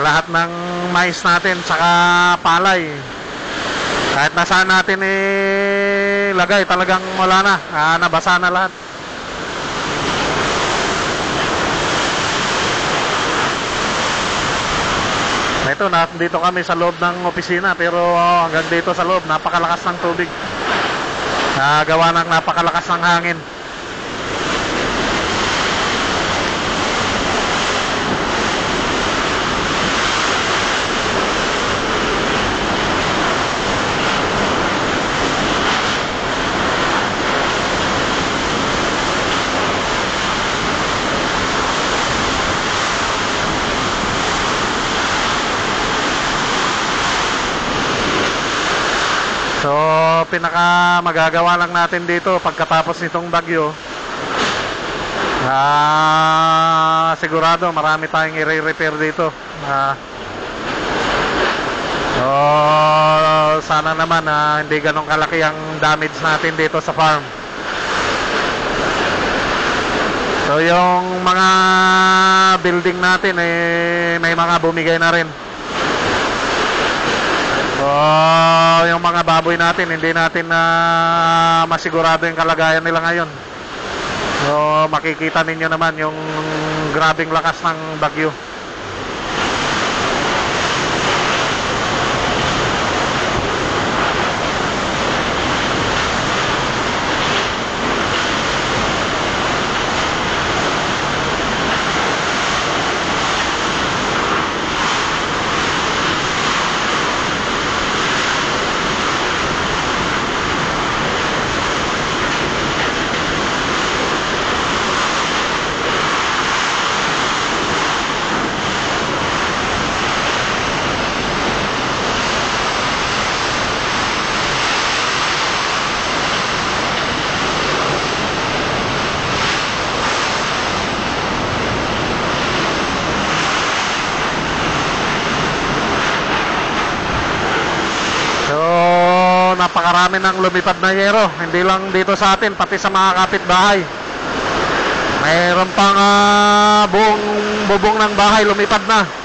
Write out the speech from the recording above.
lahat ng mais natin saka palay. Kahit nasaan natin ilagay, talagang wala na, nabasa na lahat. Ito, dito kami sa loob ng opisina, pero hanggang dito sa loob napakalakas ng tubig. Gawa ng napakalakas ng hangin. So, pinaka magagawa lang natin dito pagkatapos nitong bagyo, sigurado marami tayong i-repair dito. So, sana naman hindi ganong kalaki ang damage natin dito sa farm. So, yung mga building natin may mga bumigay na rin. So, yung mga baboy natin, hindi natin masigurado yung kalagayan nila ngayon. So, makikita ninyo naman yung grabing lakas ng bagyo. Napakarami ng lumipad na yero, hindi lang dito sa atin, pati sa mga kapitbahay. Mayroon pang buong bubong ng bahay lumipad na.